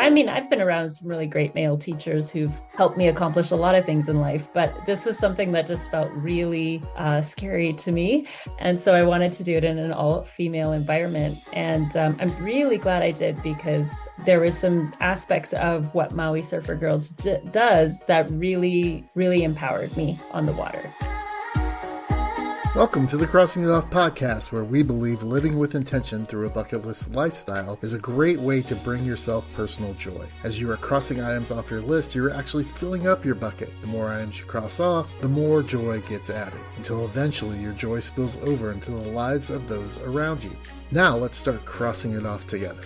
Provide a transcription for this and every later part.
I mean, I've been around some really great male teachers who've helped me accomplish a lot of things in life, but this was something that just felt really scary to me. And so I wanted to do it in an all-female environment. And I'm really glad I did, because there were some aspects of what Maui Surfer Girls does that really, really empowered me on the water. Welcome to the Crossing It Off podcast, where we believe living with intention through a bucket list lifestyle is a great way to bring yourself personal joy. As you are crossing items off your list, you're actually filling up your bucket. The more items you cross off, the more joy gets added, until eventually your joy spills over into the lives of those around you. Now let's start crossing it off together.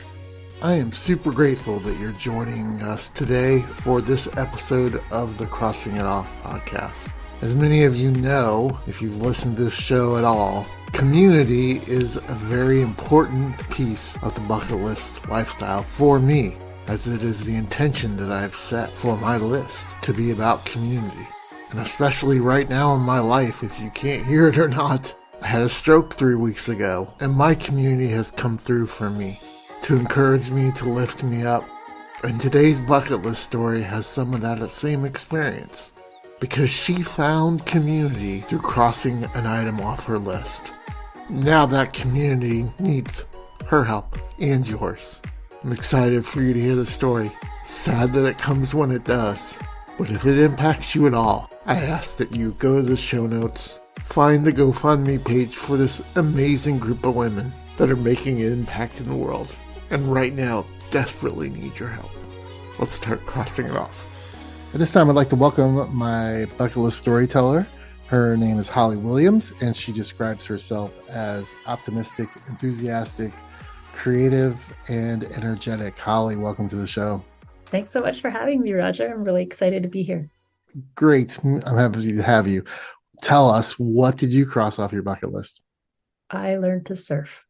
I am super grateful that you're joining us today for this episode of the Crossing It Off podcast. As many of you know, if you've listened to this show at all, community is a very important piece of the bucket list lifestyle for me, as it is the intention that I've set for my list to be about community. And especially right now in my life, if you can't hear it or not, I had a stroke 3 weeks ago, and my community has come through for me to encourage me, to lift me up. And today's bucket list story has some of that same experience, because she found community through crossing an item off her list. Now that community needs her help and yours. I'm excited for you to hear the story. Sad that it comes when it does, but if it impacts you at all, I ask that you go to the show notes, find the GoFundMe page for this amazing group of women that are making an impact in the world, and right now desperately need your help. Let's start crossing it off. At this time, I'd like to welcome my bucket list storyteller. Her name is Holly Williams, and she describes herself as optimistic, enthusiastic, creative, and energetic. Holly, welcome to the show. Thanks so much for having me, Roger. I'm really excited to be here. Great. I'm happy to have you. Tell us, what did you cross off your bucket list? I learned to surf.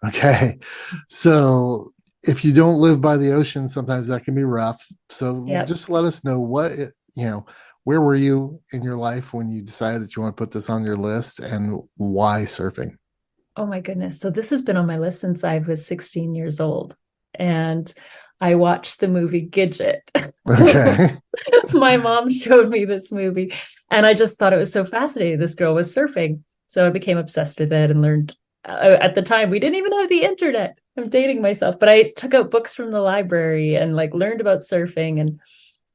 Okay. So if you don't live by the ocean, sometimes that can be rough. So Just let us know where were you in your life when you decided that you want to put this on your list, and why surfing? Oh my goodness. So this has been on my list since I was 16 years old. And I watched the movie Gidget. Okay. My mom showed me this movie, and I just thought it was so fascinating. This girl was surfing. So I became obsessed with it and learned. At the time, we didn't even have the internet. I'm dating myself, but I took out books from the library and learned about surfing.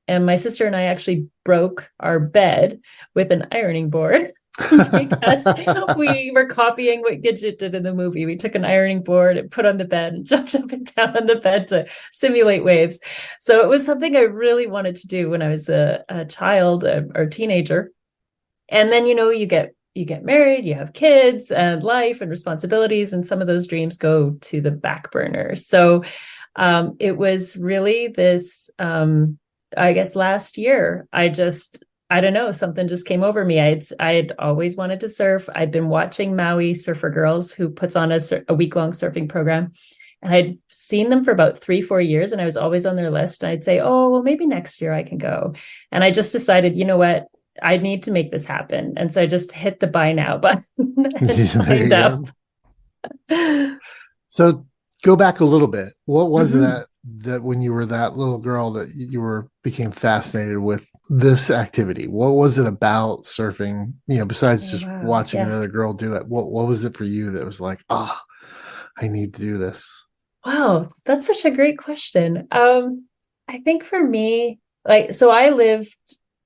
And my sister and I actually broke our bed with an ironing board because we were copying what Gidget did in the movie. We took an ironing board and put on the bed and jumped up and down on the bed to simulate waves. So it was something I really wanted to do when I was a child or teenager. And then, you get married, you have kids and life and responsibilities, and some of those dreams go to the back burner. So it was really this, I guess last year, I don't know, something just came over me. I had always wanted to surf. I'd been watching Maui Surfer Girls, who puts on a week-long surfing program. And I'd seen them for about 3-4 years, and I was always on their list. And I'd say, oh, well, maybe next year I can go. And I just decided, you know what? I need to make this happen. And so I just hit the buy now button and signed up. So go back a little bit. What was that when you were that little girl that you became fascinated with this activity? What was it about surfing, besides just watching another girl do it? What was it for you that was like, I need to do this? Wow, that's such a great question. I think for me, so I lived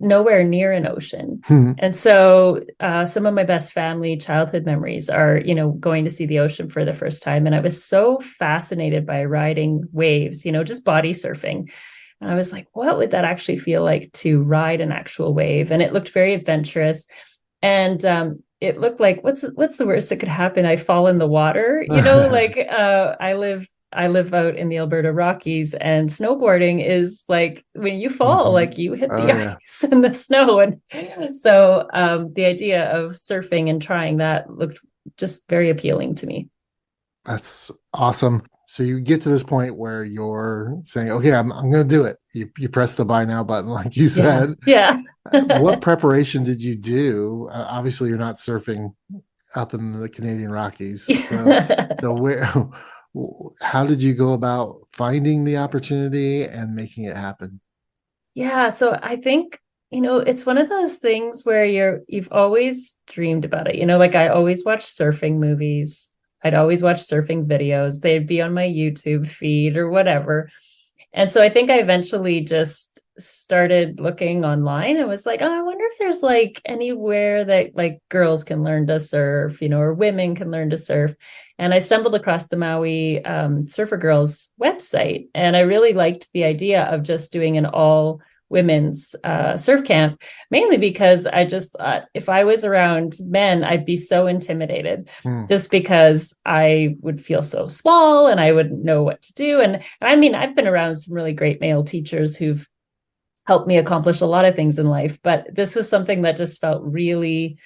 nowhere near an ocean. And so some of my best family childhood memories are, going to see the ocean for the first time. And I was so fascinated by riding waves, just body surfing. And I was like, what would that actually feel like to ride an actual wave? And it looked very adventurous. And it looked like, what's the worst that could happen? I fall in the water, I live out in the Alberta Rockies, and snowboarding is like when you fall, you hit the ice and the snow. And so the idea of surfing and trying that looked just very appealing to me. That's awesome. So you get to this point where you're saying, okay, I'm going to do it. You press the buy now button, like you said. Yeah. What preparation did you do? Obviously, you're not surfing up in the Canadian Rockies. So How did you go about finding the opportunity and making it happen? Yeah, so I think, it's one of those things where you've always dreamed about it. Like I always watch surfing movies. I'd always watch surfing videos. They'd be on my YouTube feed or whatever. And so I think I eventually just started looking online and was like, oh, I wonder if there's like anywhere that like girls can learn to surf, or women can learn to surf. And I stumbled across the Maui Surfer Girls website. And I really liked the idea of just doing an all women's surf camp, mainly because I just thought if I was around men, I'd be so intimidated Hmm. just because I would feel so small and I wouldn't know what to do. And I mean, I've been around some really great male teachers who've helped me accomplish a lot of things in life, but this was something that just felt really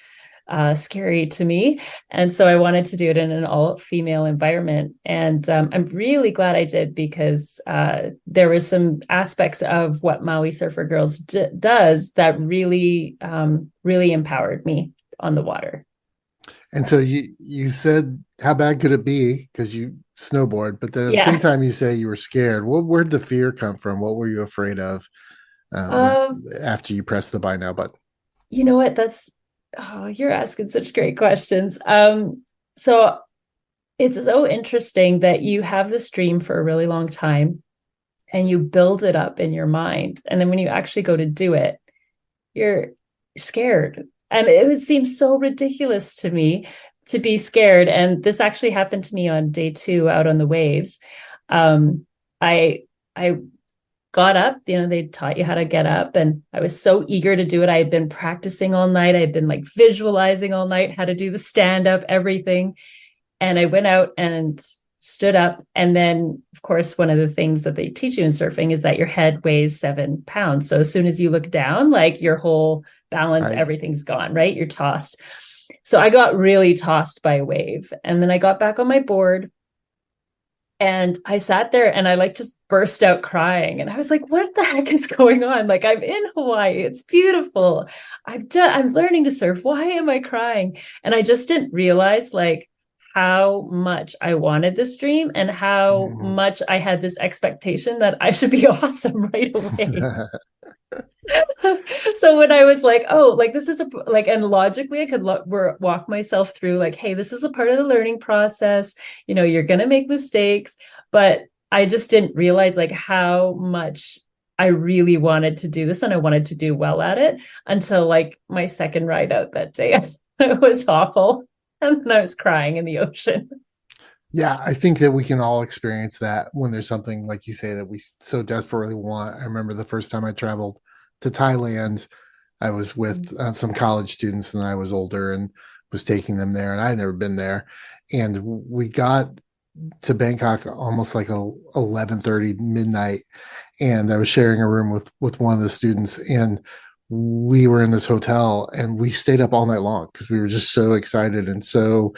scary to me. And so I wanted to do it in an all female environment. And I'm really glad I did because there were some aspects of what Maui Surfer Girls does that really, really empowered me on the water. And so you said, how bad could it be? Because you snowboard, but then at the same Yeah. time you say you were scared. Where'd the fear come from? What were you afraid of when Um, after you pressed the buy now button? you know what? You're asking such great questions. So it's so interesting that you have this dream for a really long time and you build it up in your mind. And then when you actually go to do it, you're scared. And it would seem so ridiculous to me to be scared. And this actually happened to me on day 2 out on the waves. Um, I I got up, they taught you how to get up, and I was so eager to do it. I had been practicing all night. I had been like visualizing all night how to do the stand up, everything. And I went out and stood up. And then, of course, one of the things that they teach you in surfing is that your head weighs 7 pounds. So as soon as you look down, like your whole balance, Right. everything's gone, right? You're tossed. So I got really tossed by a wave. And then I got back on my board and I sat there and I like just burst out crying. And I was like, what the heck is going on? Like, I'm in Hawaii. It's beautiful. I'm learning to surf. Why am I crying? And I just didn't realize like how much I wanted this dream and how Mhm. much I had this expectation that I should be awesome right away. So when I was like, oh, like this is and logically I could walk myself through like, hey, this is a part of the learning process. You're going to make mistakes, but I just didn't realize like how much I really wanted to do this and I wanted to do well at it until like my second ride out that day. It was awful. And then I was crying in the ocean. Yeah, I think that we can all experience that when there's something like you say that we so desperately want. I remember the first time I traveled to Thailand, I was with some college students and I was older and was taking them there, and I had never been there. And we got to Bangkok almost like 11:30 midnight, and I was sharing a room with one of the students, and we were in this hotel and we stayed up all night long because we were just so excited and so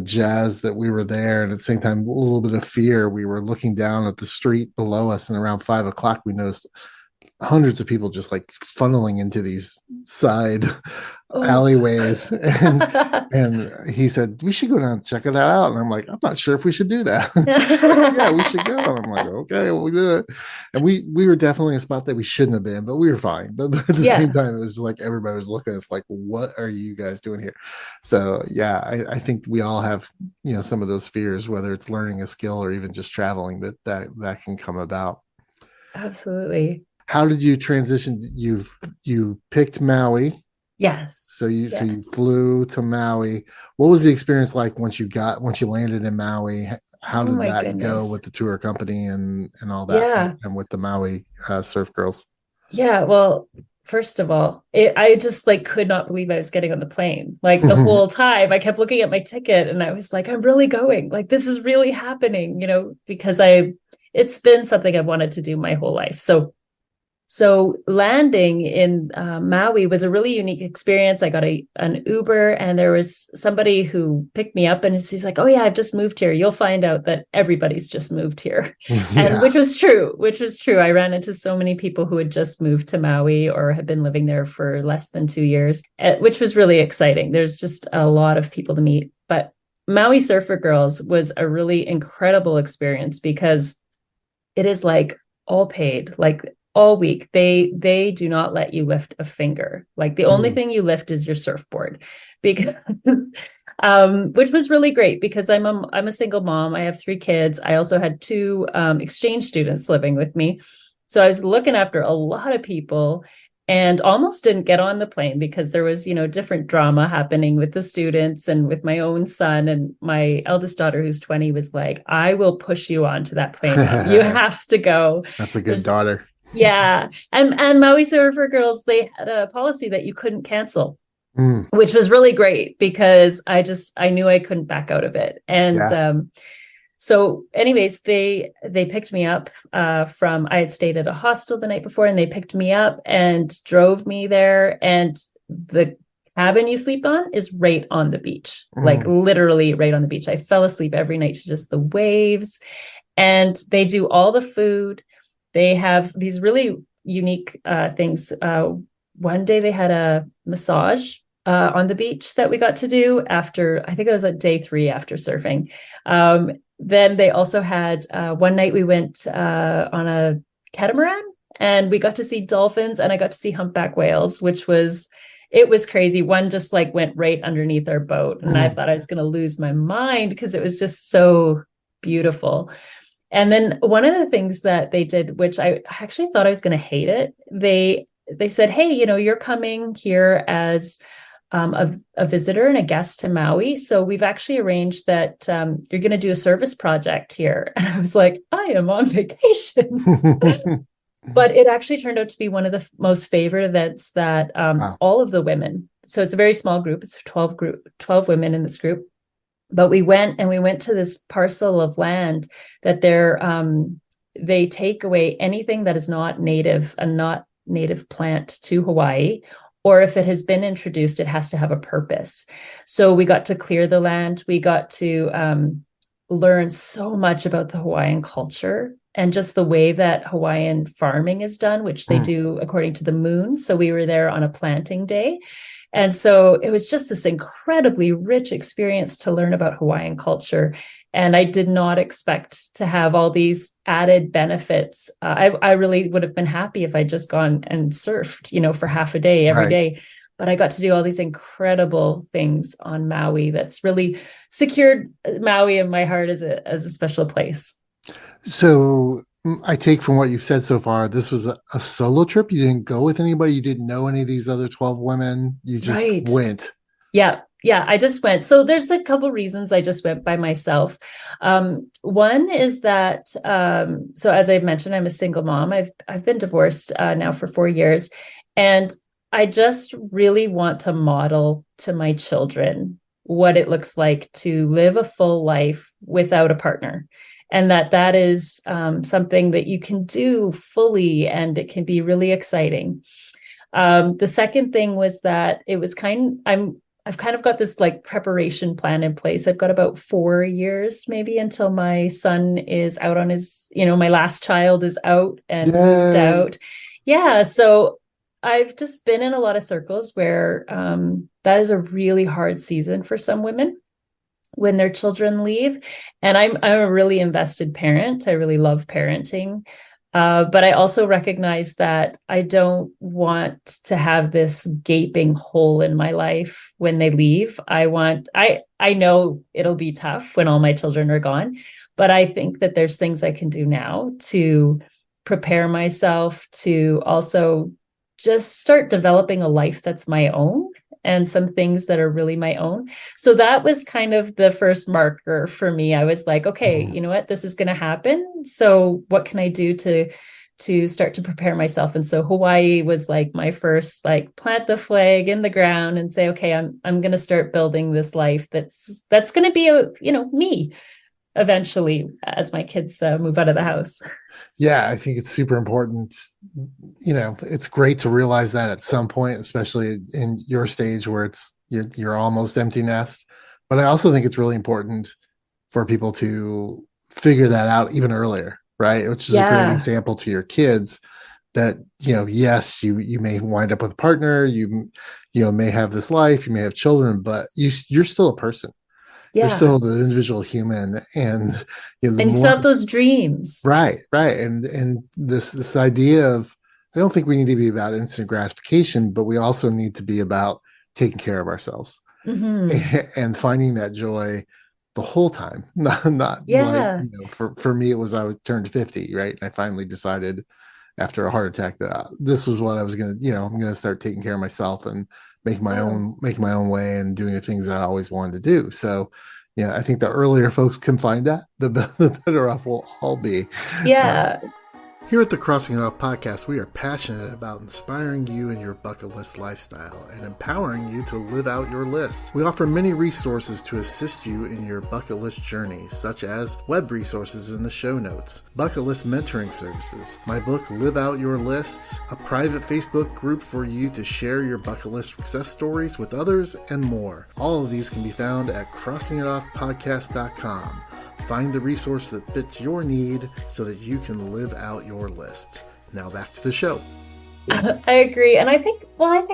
jazzed that we were there. And at the same time, a little bit of fear. We were looking down at the street below us, and around 5 o'clock we noticed hundreds of people just like funneling into these side Oh. alleyways. And he said we should go down and check that out, and I'm like, I'm not sure if we should do that. Like, yeah, we should go. And I'm like, okay, we'll do it. And we were definitely a spot that we shouldn't have been, but we were fine. But at the same Yeah, time, it was like everybody was looking at us like, what are you guys doing here? So yeah, I think we all have some of those fears, whether it's learning a skill or even just traveling, that can come about. absolutely. How did you transition? You picked Maui, Yes. so Yeah. you flew to Maui. What was the experience like once you landed in Maui? How Oh did my that go goodness. with the tour company and all that, Yeah. and with the Maui surf girls? Yeah. Well, first of all, I just like could not believe I was getting on the plane. Like the whole time I kept looking at my ticket and I was like, I'm really going. Like this is really happening, because it's been something I've wanted to do my whole life. So landing in Maui was a really unique experience. I got an Uber, and there was somebody who picked me up, and he's like, "Oh yeah, I've just moved here. You'll find out that everybody's just moved here," and Yeah. which was true. Which was true. I ran into so many people who had just moved to Maui or had been living there for less than 2 years, which was really exciting. There's just a lot of people to meet, but Maui Surfer Girls was a really incredible experience because it is like all paid, like all week. They do not let you lift a finger. Like the only Mm. thing you lift is your surfboard, because which was really great because I'm a single mom. I have three kids. I also had two exchange students living with me, so I was looking after a lot of people. And almost didn't get on the plane because there was, different drama happening with the students and with my own son. And my eldest daughter, who's 20, was like, I will push you onto that plane, Mom. You have to go. That's a good There's daughter. Yeah. And Maui Surfer Girls, they had a policy that you couldn't cancel, Mm. which was really great because I knew I couldn't back out of it. And Yeah. so anyways, they picked me up from I had stayed at a hostel the night before, and they picked me up and drove me there. And the cabin you sleep on is right on the beach, like Mm. literally right on the beach. I fell asleep every night to just the waves. And they do all the food. They have these really unique things. One day they had a massage on the beach that we got to do after, I think it was at day 3 after surfing. Then they also had one night we went on a catamaran, and we got to see dolphins, and I got to see humpback whales, it was crazy. One just like went right underneath our boat, and I Mm. thought I was going to lose my mind because it was just so beautiful. And then one of the things that they did, which I actually thought I was going to hate it, they said, "Hey, you're coming here as a visitor and a guest to Maui. So we've actually arranged that you're going to do a service project here." And I was like, I am on vacation. But it actually turned out to be one of the most favorite events that Wow. all of the women, so it's a very small group, it's 12 women in this group. But we went to this parcel of land that they take away anything that is not native, a not native plant to Hawaii, or if it has been introduced, it has to have a purpose. So we got to clear the land. We got to learn so much about the Hawaiian culture and just the way that Hawaiian farming is done, which they Mm. do according to the moon. So we were there on a planting day. And so it was just this incredibly rich experience to learn about Hawaiian culture. And I did not expect to have all these added benefits. I really would have been happy if I'd just gone and surfed, for half a day every Right. day. But I got to do all these incredible things on Maui that's really secured Maui in my heart as a special place. So I take from what you've said so far, this was a solo trip. You didn't go with anybody. You didn't know any of these other 12 women. You just Right. went. Yeah. Yeah. I just went. So there's a couple reasons I just went by myself. One is that, so as I've mentioned, I'm a single mom. I've been divorced now for 4 years, and I just really want to model to my children what it looks like to live a full life without a partner. And that is something that you can do fully, and it can be really exciting. The second thing was that it was I've kind of got this like preparation plan in place. I've got about 4 years maybe until my son is out on my last child is out and moved Yay. out. Yeah. So I've just been in a lot of circles where that is a really hard season for some women when their children leave. And I'm a really invested parent. I really love parenting. But I also recognize that I don't want to have this gaping hole in my life when they leave. I know it'll be tough when all my children are gone, but I think that there's things I can do now to prepare myself to also just start developing a life that's my own, and some things that are really my own. So that was kind of the first marker for me. I was like, okay, Mhm. you know what? This is going to happen. So what can I do to start to prepare myself? And so Hawaii was like my first, like, plant the flag in the ground and say, okay, I'm going to start building this life that's going to be me eventually as my kids move out of the house. Yeah, I think it's super important. It's great to realize that at some point, especially in your stage where you're almost empty nest. But I also think it's really important for people to figure that out even earlier, right? Which is a great Yeah. example to your kids that, yes, you may wind up with a partner, you may have this life, you may have children, but you're still a person. They're Yeah. still the individual human, and the And you still more have those dreams. right, and this idea of I don't think we need to be about instant gratification, but we also need to be about taking care of ourselves Hmm. and finding that joy the whole time. Not like, Yeah. for me, it was I would turn 50, right? And I finally decided after a heart attack that this was what I was going to, I'm going to start taking care of myself and Wow. making my own way and doing the things that I always wanted to do. So, yeah, I think the earlier folks can find that, the better off we'll all be. Uh, Yeah. Here at the Crossing It Off podcast, we are passionate about inspiring you in your bucket list lifestyle and empowering you to live out your list. We offer many resources to assist you in your bucket list journey, such as web resources in the show notes, bucket list mentoring services, my book Live Out Your Lists, a private Facebook group for you to share your bucket list success stories with others, and more. All of these can be found at crossingitoffpodcast.com. Find the resource that fits your need so that you can live out your list. Now back to the show. I agree. And I think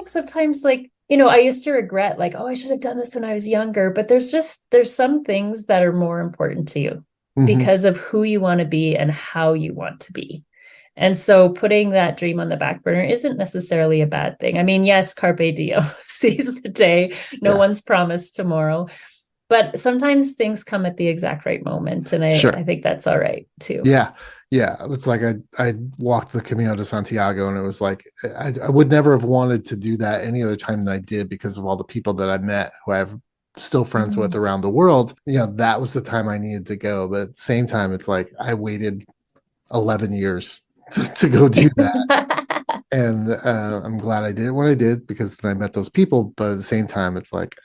sometimes I used to regret like, oh, I should have done this when I was younger, but there's some things that are more important to you Mm-hmm. because of who you want to be and how you want to be. And so putting that dream on the back burner isn't necessarily a bad thing. I mean, yes, carpe diem, seize the day. No Yeah, one's promised tomorrow, but sometimes things come at the exact right moment. And I sure. think that's all right too. Yeah, yeah. It's like I walked the Camino de Santiago, and it was like I would never have wanted to do that any other time than I did because of all the people that I met who I'm still friends with Mhm. around the world. That was the time I needed to go. But at the same time, it's like I waited 11 years to go do that. And I'm glad I did it when I did because then I met those people. But at the same time, it's like,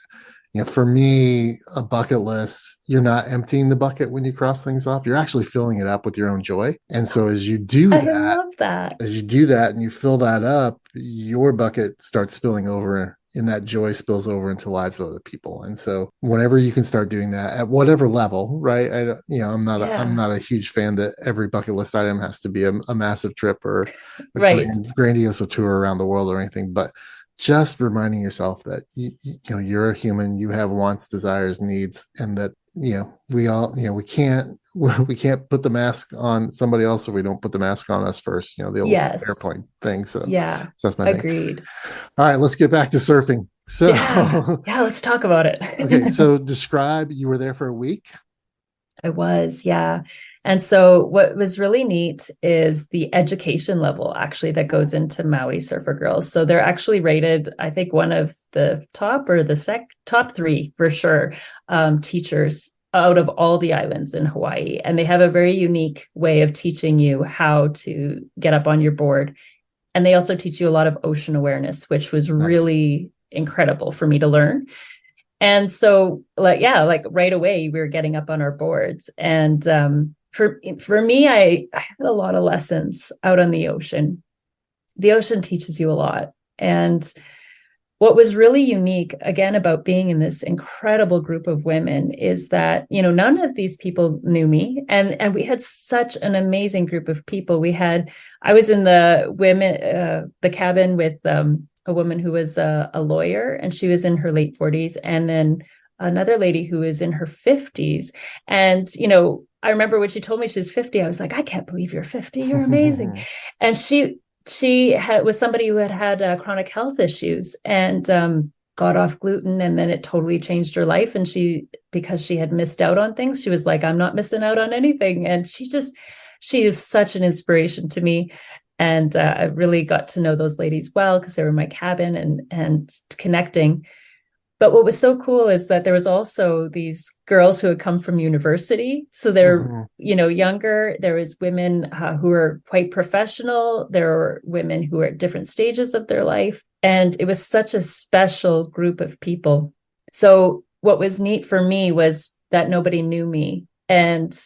for me, a bucket list, you're not emptying the bucket when you cross things off. You're actually filling it up with your own joy. And so I love that. as you do that and you fill that up, your bucket starts spilling over and that joy spills over into lives of other people. And so whenever you can start doing that at whatever level, right? I'm Yeah. not a huge fan that every bucket list item has to be a massive trip or a Right. grandiose tour around the world or anything, but just reminding yourself that you're a human, you have wants, desires, needs, and that we all we can't put the mask on somebody else if we don't put the mask on us first. The old Yes. airplane thing. So Yeah. that's my thing. Agreed. All right, let's get back to surfing. So Yeah. Yeah. Let's talk about okay, it. so describe, you were there for a week. I was, yeah. And so what was really neat is the education level actually that goes into Maui Surfer Girls. So they're actually rated, I think, one of the top or the top three for sure, teachers out of all the islands in Hawaii. And they have a very unique way of teaching you how to get up on your board. And they also teach you a lot of ocean awareness, which was Nice. really incredible for me to learn. And so like right away we were getting up on our boards. And for me, I had a lot of lessons out on the ocean. The ocean teaches you a lot. And what was really unique again about being in this incredible group of women is that none of these people knew me, and we had such an amazing group of people. I was in the cabin with a woman who was a lawyer, and she was in her late 40s, and then another lady who was in her 50s. And I remember when she told me she was 50, I was like, I can't believe you're 50, you're amazing. And was somebody who had chronic health issues and got off gluten, and then it totally changed her life. And because she had missed out on things, she was like, I'm not missing out on anything. And she is such an inspiration to me. And I really got to know those ladies well because they were in my cabin and connecting. But what was so cool is that there was also these girls who had come from university. So they're, Mhm. younger. There was women who were quite professional. There were women who were at different stages of their life. And it was such a special group of people. So what was neat for me was that nobody knew me. And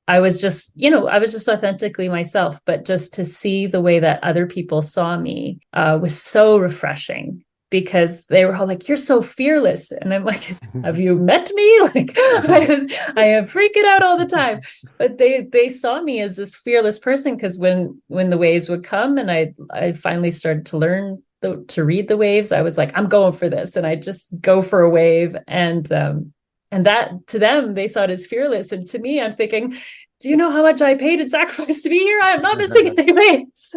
I was just authentically myself, but just to see the way that other people saw me was so refreshing because they were all like, you're so fearless. And I'm like, have you met me? Like I am freaking out all the time. But they saw me as this fearless person because when the waves would come and I finally started to learn to read the waves, I was like, I'm going for this. And I just go for a wave. And And that to them, they saw it as fearless. And to me, I'm thinking, do you know how much I paid and sacrificed to be here? I'm not missing any waves.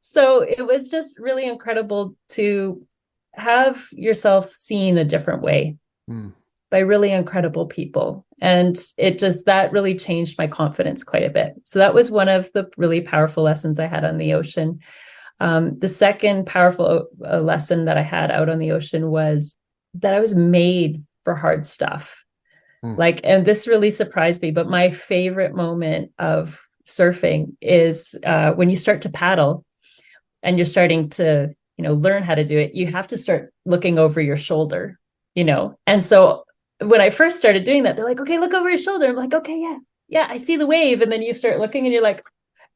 So it was just really incredible to have yourself seen a different way by really incredible people. And it just, that really changed my confidence quite a bit. So that was one of the really powerful lessons I had on the ocean. The second powerful lesson that I had out on the ocean was that I was made for hard stuff. Like, and this really surprised me, but my favorite moment of surfing is when you start to paddle and you're starting to, learn how to do it, you have to start looking over your shoulder, And so when I first started doing that, they're like, okay, look over your shoulder. I'm like, okay, yeah, I see the wave. And then you start looking and you're like,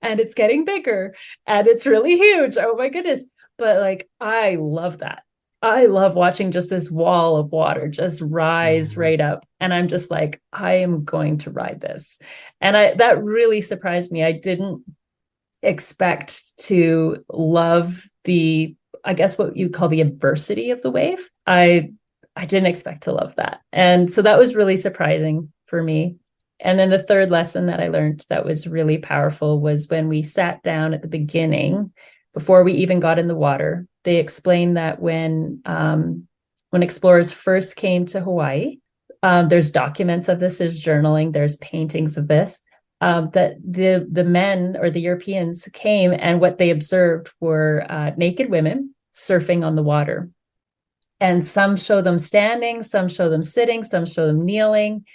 and it's getting bigger and it's really huge. Oh my goodness. But like, I love that. I love watching just this wall of water just rise right up. And I'm just like, I am going to ride this. And that really surprised me. I didn't expect to love I guess what you call the adversity of the wave. I didn't expect to love that. And so that was really surprising for me. And then the third lesson that I learned that was really powerful was when we sat down at the beginning, before we even got in the water. They explained that when explorers first came to Hawaii, there's documents of this, there's journaling, there's paintings of this, that the men or the Europeans came and what they observed were naked women surfing on the water. And some show them standing, some show them sitting, some show them kneeling.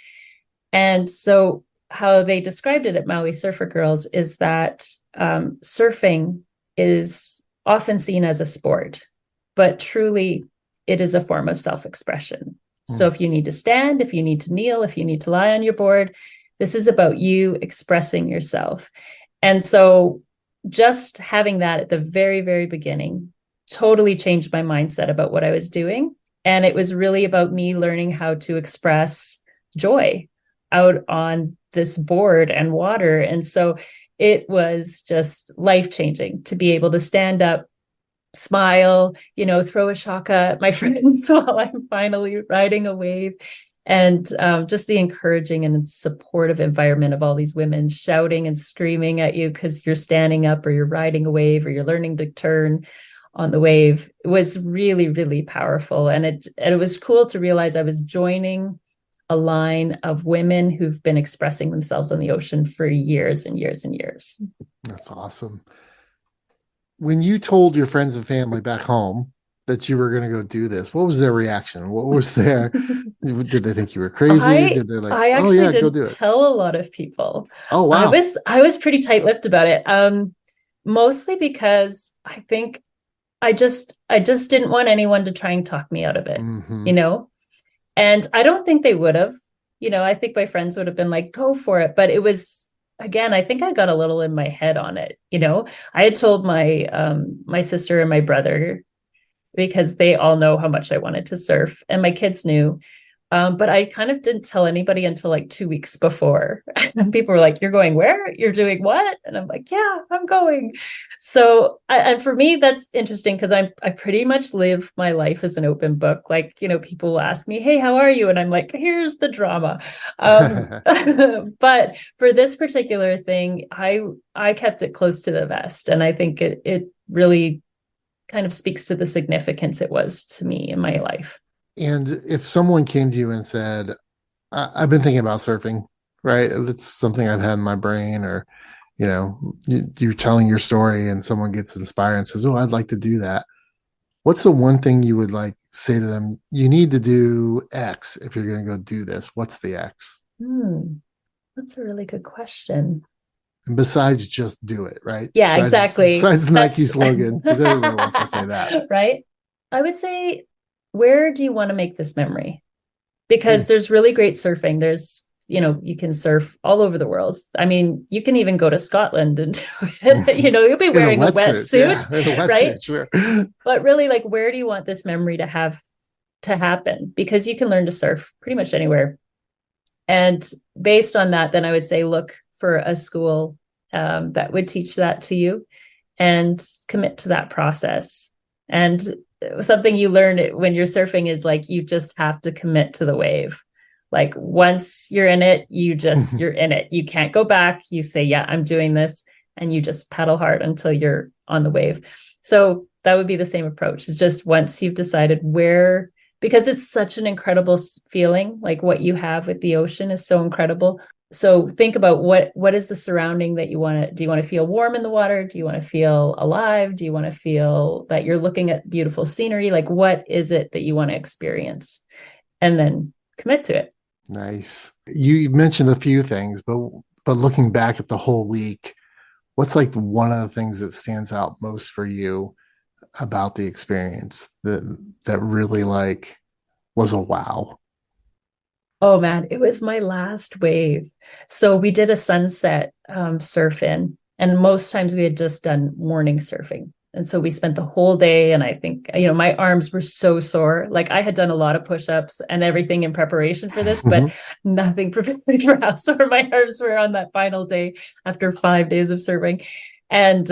And so how they described it at Maui Surfer Girls is that surfing is often seen as a sport, but truly it is a form of self-expression. So if you need to stand, if you need to kneel, if you need to lie on your board, this is about you expressing yourself. And so just having that at the very, very beginning totally changed my mindset about what I was doing. And it was really about me learning how to express joy out on this board and water. And so it was just life-changing to be able to stand up, smile, throw a shaka at my friends while I'm finally riding a wave. And just the encouraging and supportive environment of all these women shouting and screaming at you because you're standing up or you're riding a wave or you're learning to turn on the wave was really, really powerful. And it was cool to realize I was joining a line of women who've been expressing themselves on the ocean for years and years and years. That's awesome. When you told your friends and family back home that you were going to go do this, what was their reaction? What was their, did they think you were crazy? Did they like, I actually didn't go do it? Tell a lot of people. Oh, wow. I was pretty tight-lipped about it. Mostly because I think I just didn't want anyone to try and talk me out of it, And I don't think they would have, I think my friends would have been like, go for it. But it was, again, I think I got a little in my head on it. I had told my sister and my brother because they all know how much I wanted to surf and my kids knew. But I kind of didn't tell anybody until like 2 weeks before. And people were like, you're going where? You're doing what? And I'm like, yeah, I'm going. So, and for me, that's interesting because I pretty much live my life as an open book. Like, people will ask me, hey, how are you? And I'm like, here's the drama. But for this particular thing, I kept it close to the vest. And I think it really kind of speaks to the significance it was to me in my life. And if someone came to you and said, I've been thinking about surfing, right? It's something I've had in my brain, or, you're telling your story and someone gets inspired and says, oh, I'd like to do that. What's the one thing you would like say to them? You need to do X if you're going to go do this. What's the X? That's a really good question. And besides just do it, right? Yeah, exactly. Besides the Nike slogan, because everyone wants to say that. Right. I would say, where do you want to make this memory? Because there's really great surfing. There's, you can surf all over the world. I mean, you can even go to Scotland and do it. You'll be wearing a wetsuit, right? Sure. But really, like, where do you want this memory to happen? Because you can learn to surf pretty much anywhere. And based on that, then I would say, look for a school that would teach that to you and commit to that process. And something you learn when you're surfing is like, you just have to commit to the wave. Like once you're in it, you're in it. You can't go back. You say, yeah, I'm doing this. And you just pedal hard until you're on the wave. So that would be the same approach. It's just once you've decided where, because it's such an incredible feeling, like what you have with the ocean is so incredible. So think about what is the surrounding that you want to, do you want to feel warm in the water? Do you want to feel alive? Do you want to feel that you're looking at beautiful scenery? Like what is it that you want to experience? And then commit to it. Nice. You mentioned a few things, but looking back at the whole week, what's like one of the things that stands out most for you about the experience that really like was a wow? Oh man, it was my last wave. So we did a sunset surf in, and most times we had just done morning surfing. And so we spent the whole day, and I think, my arms were so sore. Like I had done a lot of push-ups and everything in preparation for this, but nothing prepared me for how sore my arms were on that final day after 5 days of surfing. And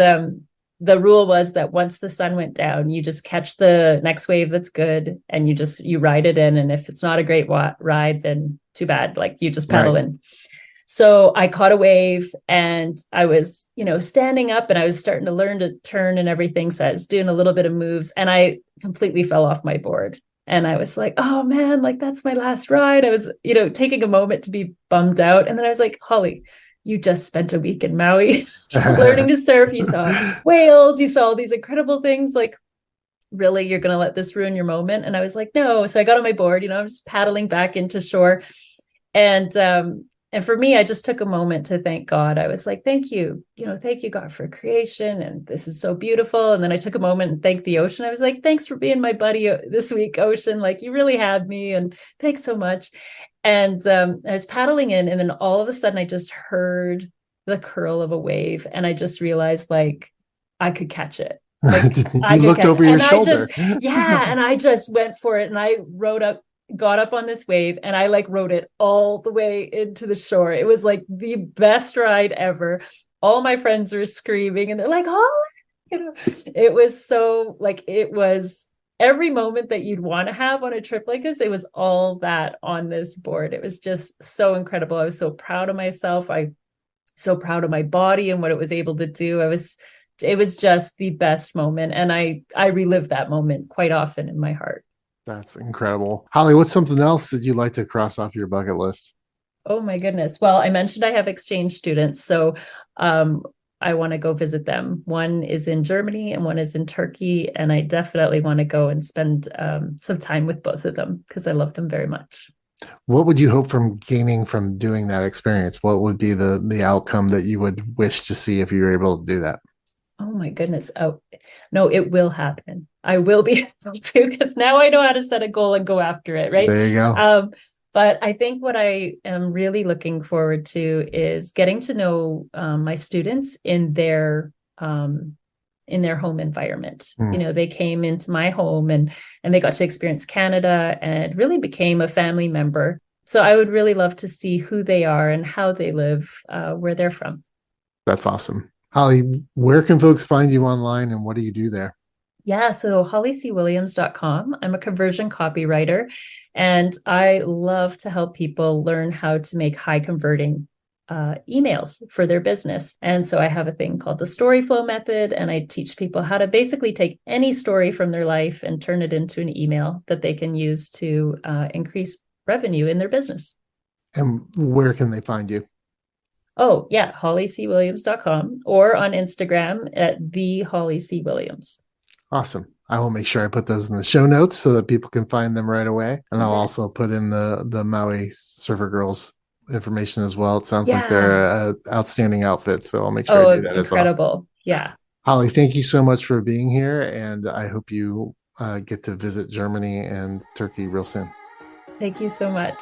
the rule was that once the sun went down, you just catch the next wave that's good, and you ride it in. And if it's not a great ride, then too bad. Like you just paddle in. So I caught a wave, and I was, standing up, and I was starting to learn to turn and everything. So I was doing a little bit of moves, and I completely fell off my board. And I was like, oh man, like that's my last ride. I was, taking a moment to be bummed out. And then I was like, Holly, you just spent a week in Maui learning to surf. You saw whales, you saw all these incredible things. Like, really, you're going to let this ruin your moment? And I was like, no. So I got on my board, I'm just paddling back into shore. And for me, I just took a moment to thank God. I was like, thank you, thank you, God, for creation. And this is so beautiful. And then I took a moment and thanked the ocean. I was like, thanks for being my buddy this week, ocean. Like you really had me. And thanks so much. And I was paddling in, and then all of a sudden I just heard the curl of a wave. And I just realized like I could catch it. Like you looked over your shoulder. And I just went for it. And I got up on this wave, and I like rode it all the way into the shore. It was like the best ride ever. All my friends were screaming, and they're like, oh, it was so like, it was every moment that you'd want to have on a trip like this. It was all that on this board. It was just so incredible. I was so proud of myself. So proud of my body and what it was able to do. It was just the best moment. And I relive that moment quite often in my heart. That's incredible. Holly, what's something else that you'd like to cross off your bucket list? Oh my goodness. Well, I mentioned I have exchange students. So I want to go visit them. One is in Germany and one is in Turkey. And I definitely want to go and spend some time with both of them because I love them very much. What would you hope from gaining from doing that experience? What would be the outcome that you would wish to see if you were able to do that? Oh my goodness. Oh, no, it will happen. I will be able to, because now I know how to set a goal and go after it. Right. There you go. But I think what I am really looking forward to is getting to know my students in their home environment. They came into my home and they got to experience Canada and really became a family member. So I would really love to see who they are and how they live, where they're from. That's awesome. Holly, where can folks find you online and what do you do there? Yeah, so hollycwilliams.com. I'm a conversion copywriter, and I love to help people learn how to make high converting emails for their business. And so I have a thing called the story flow method, and I teach people how to basically take any story from their life and turn it into an email that they can use to increase revenue in their business. And where can they find you? Oh, yeah, hollycwilliams.com or on Instagram at the Holly C. Williams. Awesome. I will make sure I put those in the show notes so that people can find them right away. And I'll also put in the Maui Surfer Girls information as well. It sounds like they're an outstanding outfit. So I'll make sure I do that as well. Incredible. Yeah. Holly, thank you so much for being here. And I hope you get to visit Germany and Turkey real soon. Thank you so much.